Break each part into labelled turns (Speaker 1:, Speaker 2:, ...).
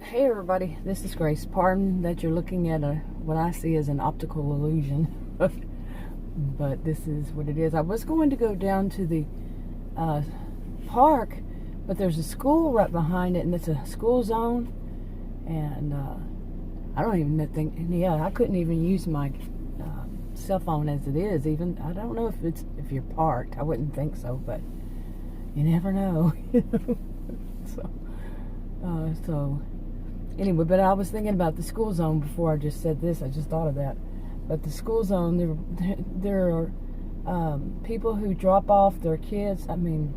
Speaker 1: Hey everybody, this is Grace. Pardon that you're looking at what I see as an optical illusion, but this is what it is. I was going to go down to the park, but there's a school right behind it, and it's a school zone, and I don't even think, I couldn't even use my cell phone as it is. Even I don't know if you're parked. I wouldn't think so, but you never know. So anyway, but I was thinking about the school zone before I just said this. I just thought of that. But the school zone, there are people who drop off their kids. I mean,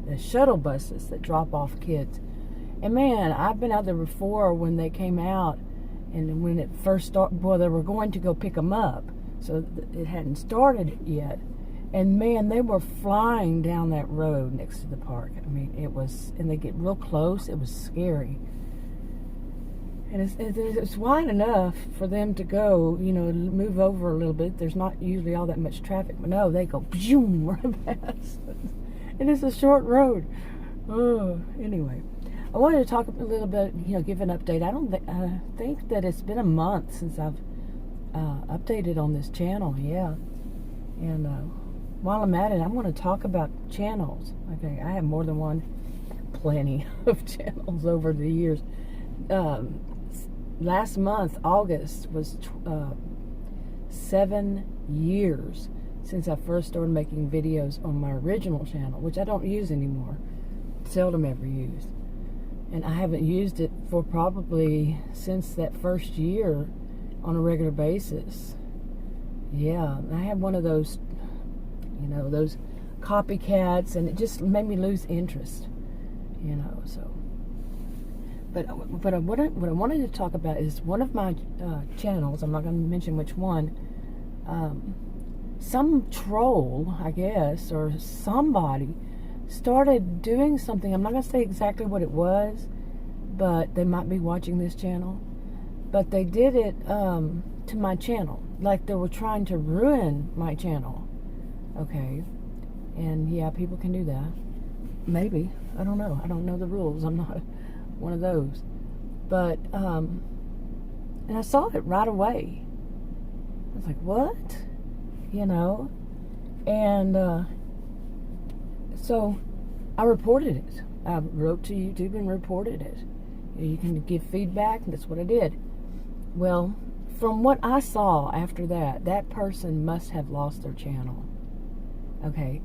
Speaker 1: the shuttle buses that drop off kids. And man, I've been out there before when they came out, and when it first started. Well, they were going to go pick them up, so it hadn't started yet. And man, they were flying down that road next to the park. I mean, it was, and they get real close. It was scary. And it's wide enough for them to go, move over a little bit. There's not usually all that much traffic, but no, they go boom right past. And it's a short road. Oh, anyway, I wanted to talk a little bit, give an update. I think that it's been a month since I've updated on this channel. Yeah, and while I'm at it, I'm going to talk about channels. Okay, I have more than one, plenty of channels over the years. Last month, August, was 7 years since I first started making videos on my original channel, which I don't use anymore, seldom ever use. And I haven't used it for probably since that first year on a regular basis. Yeah, I had one of those, those copycats, and it just made me lose interest, so. But what I wanted to talk about is one of my channels. I'm not going to mention which one. Some troll, I guess, or somebody started doing something. I'm not going to say exactly what it was, but they might be watching this channel. But they did it to my channel, like they were trying to ruin my channel. Okay, and yeah, people can do that. Maybe, I don't know. I don't know the rules. I'm not one of those, but and I saw it right away. I was like, what? And so I reported it. I wrote to YouTube and reported it. You can give feedback, and that's what I did. Well, from what I saw after that person must have lost their channel. Okay,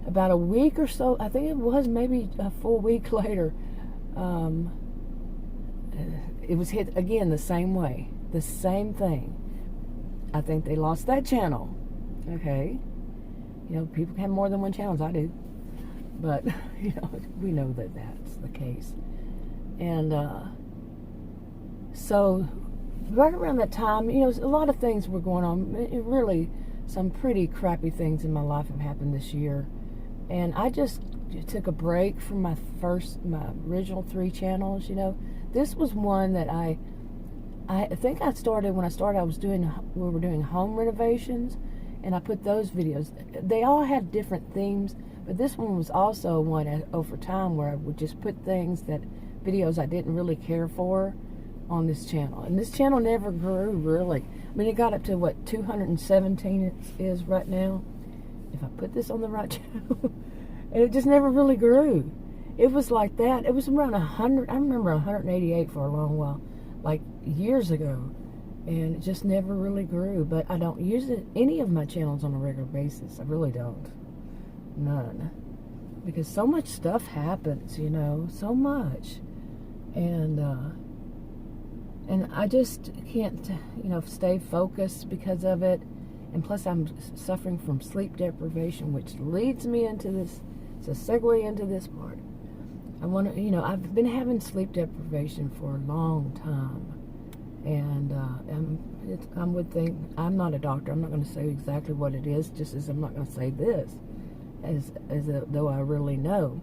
Speaker 1: about a week or so, I think it was maybe a full week later, it was hit again the same way, the same thing. I think they lost that channel. Okay, people have more than one channel. I do, but we know that that's the case. And so right around that time, a lot of things were going on. Really, some pretty crappy things in my life have happened this year, and I just took a break from my original 3 channels. This was one that I think I started. When I started, we were doing home renovations, and I put those videos. They all had different themes, but this one was also one over time where I would just put videos I didn't really care for on this channel. And this channel never grew, really. I mean, it got up to what, 217 it is right now, if I put this on the right channel. And it just never really grew. It was like that. It was around 100. I remember 188 for a long while, like years ago. And it just never really grew. But I don't use any of my channels on a regular basis. I really don't. None. Because so much stuff happens, so much. And I just can't, stay focused because of it. And plus I'm suffering from sleep deprivation, which leads me into this. It's a segue into this part. I want to, I've been having sleep deprivation for a long time. And I would think, I'm not a doctor. I'm not going to say exactly what it is, just as I'm not going to say this, as though I really know.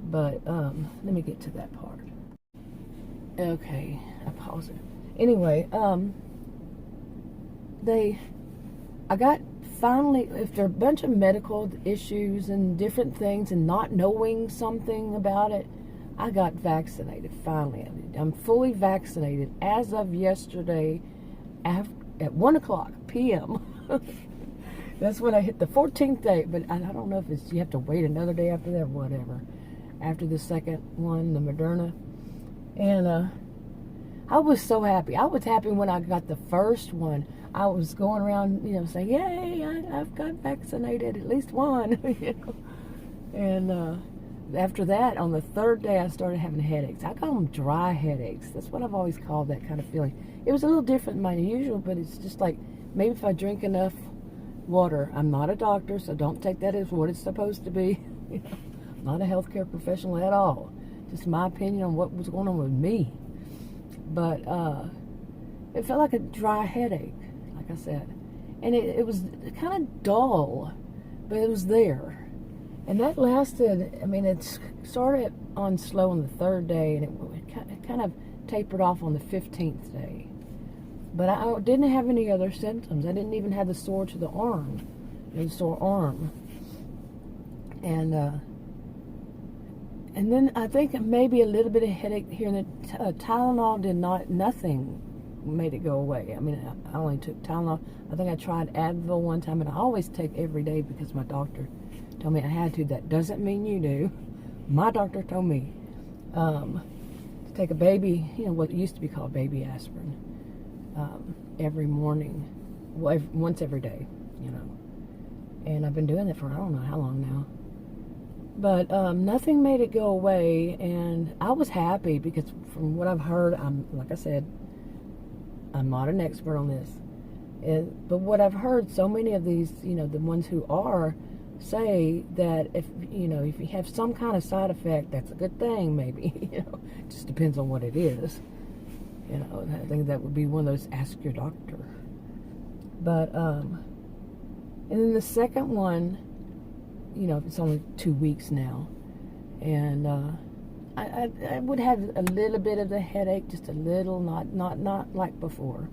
Speaker 1: But let me get to that part. Okay, I pause it. Anyway, I got finally, if there are a bunch of medical issues and different things and not knowing something about it, I got vaccinated finally. I'm fully vaccinated as of yesterday at 1 o'clock p.m. That's when I hit the 14th day, but I don't know if it's you have to wait another day after that, whatever. After the second one, the Moderna. And I was so happy. I was happy when I got the first one. I was going around, saying, yay, I've got vaccinated, at least one, And after that, on the third day, I started having headaches. I call them dry headaches. That's what I've always called that kind of feeling. It was a little different than my usual, but it's just like maybe if I drink enough water. I'm not a doctor, so don't take that as what it's supposed to be. I'm not a healthcare professional at all. Just my opinion on what was going on with me. But it felt like a dry headache, like I said. And it was kind of dull, but it was there. And that lasted, it started on slow on the third day, and it kind of tapered off on the 15th day. But I didn't have any other symptoms. I didn't even have the sore to the arm, the sore arm. And then I think maybe a little bit of headache here. And the Tylenol nothing made it go away. I only took Tylenol. I think I tried Advil one time, and I always take every day because my doctor told me I had to. That doesn't mean you do. My doctor told me to take a baby, what used to be called baby aspirin, every morning, once every day, And I've been doing it for I don't know how long now. But nothing made it go away, and I was happy because from what I've heard, like I said, I'm not an expert on this. But what I've heard, so many of these, the ones who are, say that if you have some kind of side effect, that's a good thing, maybe. It just depends on what it is. I think that would be one of those ask your doctor. But and then the second one, it's only 2 weeks now, and I would have a little bit of the headache, just a little, not like before,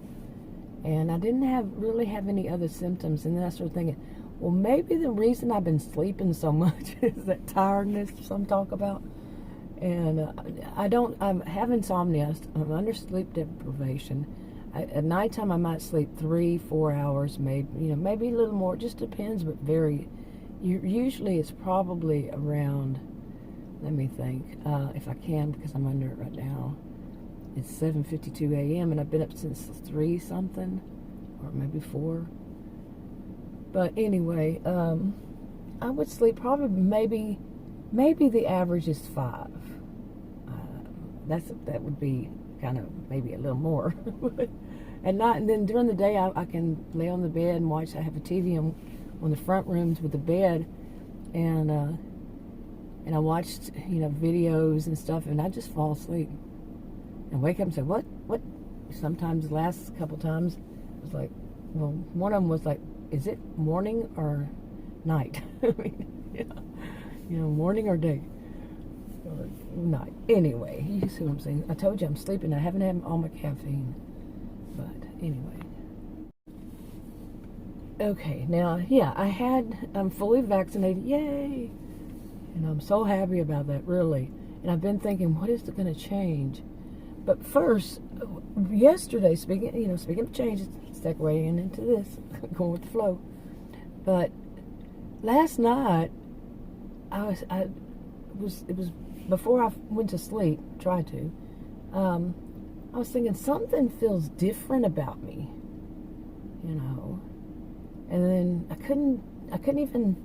Speaker 1: and I didn't really have any other symptoms. And then I started thinking, well, maybe the reason I've been sleeping so much is that tiredness some talk about. And I have insomnia. I'm under sleep deprivation. At nighttime, I might sleep 3-4 hours, maybe a little more. It just depends, but usually it's probably around, let me think, if I can, because I'm under it right now. It's 7:52 a.m. and I've been up since 3 something, or maybe 4. But anyway, I would sleep probably maybe the average is 5. That would be kind of maybe a little more. And then during the day, I can lay on the bed and watch. I have a TV on the front rooms with the bed, and I watched videos and stuff, and I just fall asleep and wake up and say, what? Sometimes the last couple times it was like, well, one of them was like, is it morning or night? Morning or day or night. Anyway, you see what I'm saying? I told you I'm sleeping. I haven't had all my caffeine. But anyway. Okay, now, yeah, I'm fully vaccinated. Yay! And I'm so happy about that, really. And I've been thinking, what is it going to change? But first, yesterday, speaking of changes, segueing into this, going with the flow. But last night, it was before I went to sleep, tried to, I was thinking something feels different about me, and then I couldn't even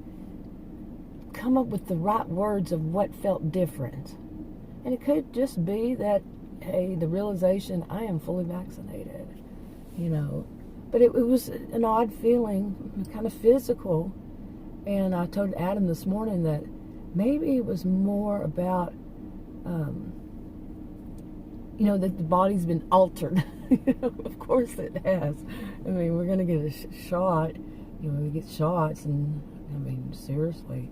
Speaker 1: come up with the right words of what felt different. And it could just be that, hey, the realization I am fully vaccinated, but it was an odd feeling, kind of physical. And I told Adam this morning that maybe it was more about, that the body's been altered. Of course it has. We're going to get a shot. We get shots, and seriously,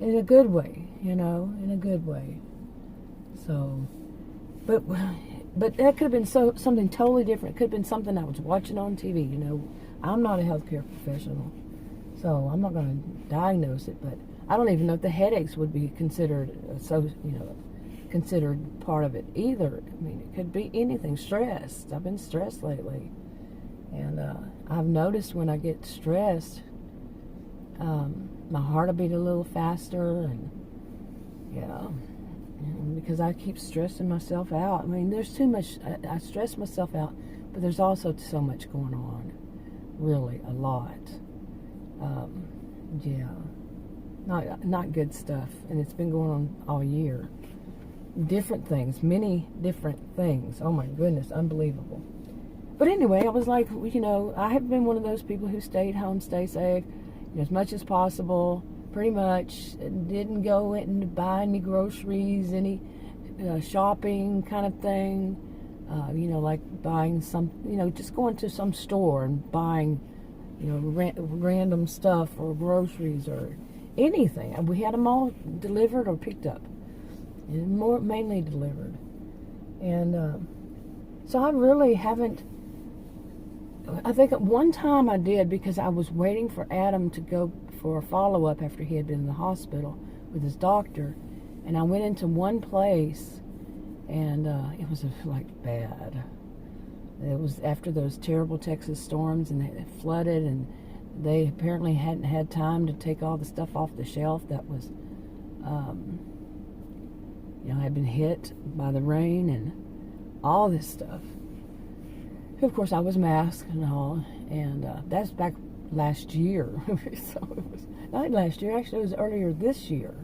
Speaker 1: in a good way, in a good way. So, but that could have been something totally different. It could have been something I was watching on TV. I'm not a healthcare professional, so I'm not going to diagnose it. But I don't even know if the headaches would be considered considered part of it either. I mean, it could be anything. Stress. I've been stressed lately. And I've noticed when I get stressed, my heart will beat a little faster, and because I keep stressing myself out. I mean, there's too much. I stress myself out, but there's also so much going on. Really, a lot. Not good stuff, and it's been going on all year. Different things, many different things. Oh my goodness, unbelievable. But anyway, I was like, I have been one of those people who stayed home, stay safe, as much as possible. Pretty much didn't go in to buy any groceries, any shopping kind of thing. Like buying some, just going to some store and buying, random stuff or groceries or anything. We had them all delivered or picked up, and mainly delivered. And so I really haven't. I think at one time I did, because I was waiting for Adam to go for a follow-up after he had been in the hospital with his doctor, and I went into one place, and it was like bad. It was after those terrible Texas storms, and it flooded, and they apparently hadn't had time to take all the stuff off the shelf that was, had been hit by the rain and all this stuff. Of course, I was masked and all, and that's back last year. So it was not last year, actually, it was earlier this year.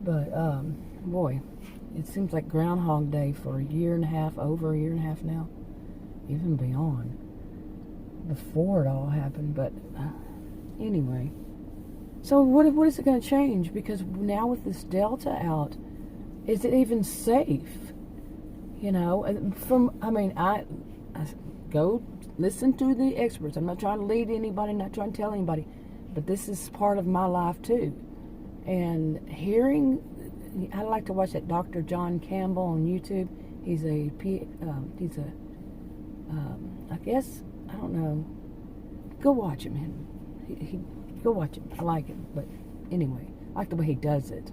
Speaker 1: But boy, it seems like Groundhog Day for a year and a half, over a year and a half now, even beyond, before it all happened. But anyway, so what is it going to change? Because now with this Delta out, is it even safe? I go listen to the experts. I'm not trying to lead anybody, not trying to tell anybody, but this is part of my life too. And I like to watch that Dr. John Campbell on YouTube. I guess, I don't know. Go watch him. Go watch him. I like him. But anyway, I like the way he does it.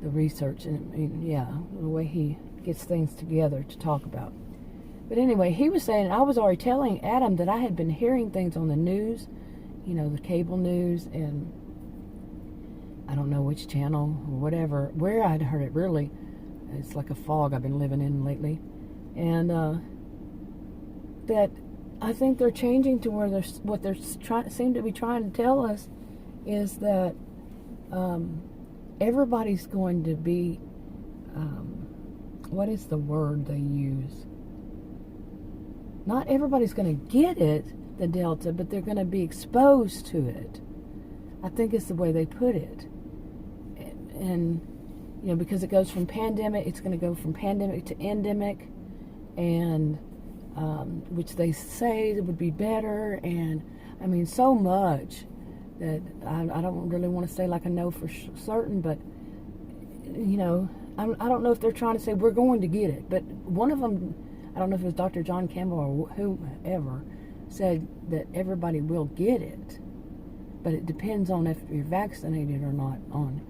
Speaker 1: The research and the way he gets things together to talk about. But anyway, he was saying, I was already telling Adam that I had been hearing things on the news, the cable news, and I don't know which channel or whatever, where I'd heard it really. It's like a fog I've been living in lately. And that I think they're changing to where what they're seem to be trying to tell us is that everybody's going to be, what is the word they use? Not everybody's going to get it, the Delta, but they're going to be exposed to it. I think it's the way they put it. And because it goes from pandemic, it's going to go from pandemic to endemic, and which they say would be better. And I mean, so much that I don't really want to say like I know for certain, but I don't know if they're trying to say we're going to get it. But one of them, I don't know if it was Dr. John Campbell or whoever, said that everybody will get it, but it depends on if you're vaccinated or not, on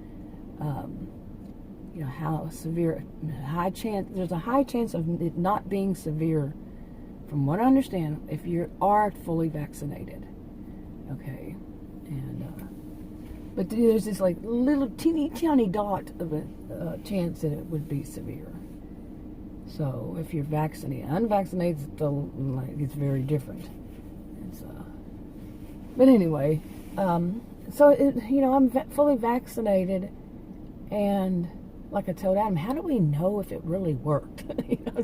Speaker 1: how severe. There's a high chance of it not being severe, from what I understand, if you are fully vaccinated. Okay, and but there's this like little teeny tiny dot of a chance that it would be severe. So if you're vaccinated, unvaccinated, it's very different. But anyway, so I'm fully vaccinated, and like I told Adam, how do we know if it really worked?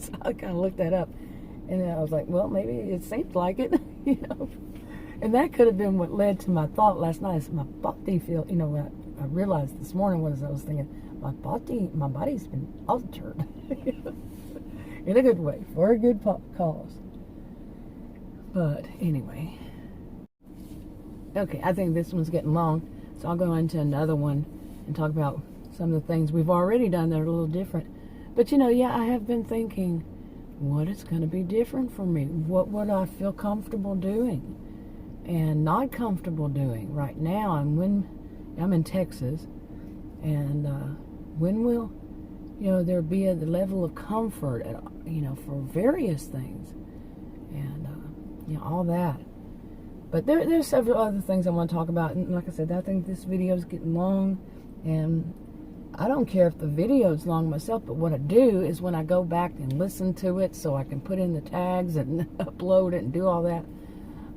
Speaker 1: So I kind of looked that up, and then I was like, well, maybe it seems like it, And that could have been what led to my thought last night. Is my body feel, I realized this morning was I was thinking, my body's been altered. In a good way, for a good cause. But anyway. Okay, I think this one's getting long, so I'll go into another one and talk about some of the things we've already done that are a little different. But I have been thinking, what is going to be different for me? What would I feel comfortable doing and not comfortable doing right now? And when I'm in Texas, and when will there be the level of comfort, for various things, and all that. But there's several other things I want to talk about, and like I said, I think this video is getting long, and I don't care if the video is long myself, but what I do is when I go back and listen to it so I can put in the tags and upload it and do all that,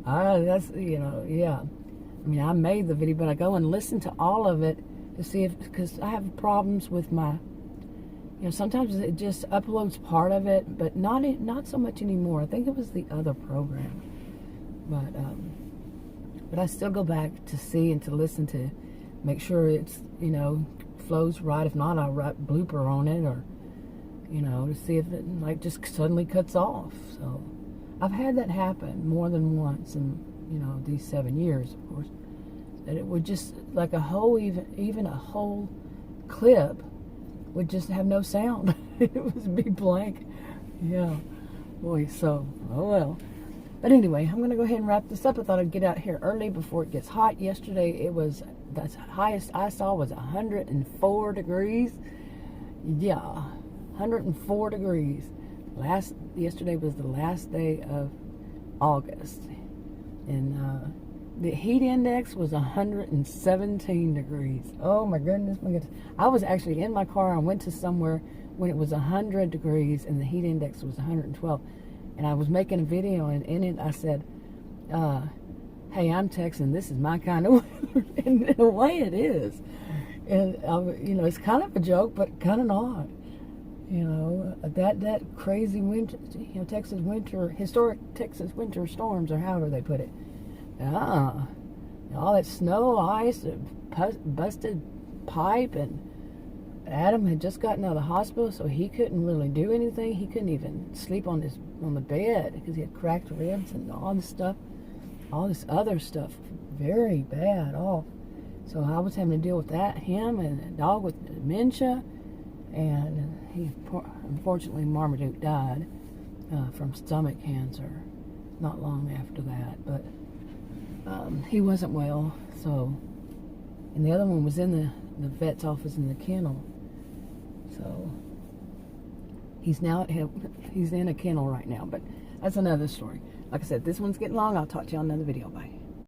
Speaker 1: that's, yeah. I mean, I made the video, but I go and listen to all of it to see because I have problems with my, sometimes it just uploads part of it, but not so much anymore. I think it was the other program. But I still go back to see and to listen to, make sure it's, flows right. If not, I'll write blooper on it, or, to see if it just suddenly cuts off. So I've had that happen more than once in, these 7 years, of course, that it would just, like a whole, even a whole clip would just have no sound. It would be blank. Yeah. Boy, so, oh well. But anyway, I'm going to go ahead and wrap this up. I thought I'd get out here early before it gets hot. Yesterday, the highest I saw was 104 degrees. Yeah, 104 degrees. Yesterday was the last day of August. And the heat index was 117 degrees. Oh my goodness, my goodness. I was actually in my car. I went to somewhere when it was 100 degrees and the heat index was 112. And I was making a video, and in it I said, hey, I'm Texan. This is my kind of weather. And in a way it is. And, it's kind of a joke, but kind of not. That crazy winter, Texas winter, historic Texas winter storms, or however they put it. All that snow, ice, busted pipe, and Adam had just gotten out of the hospital, so he couldn't really do anything. He couldn't even sleep on the bed because he had cracked ribs and all this other stuff, very bad off. So I was having to deal with that, him and a dog with dementia, and unfortunately Marmaduke died from stomach cancer not long after that, but he wasn't well. So, and the other one was in the vet's office in the kennel. So he's in a kennel right now, but that's another story. Like I said, this one's getting long. I'll talk to you on another video. Bye.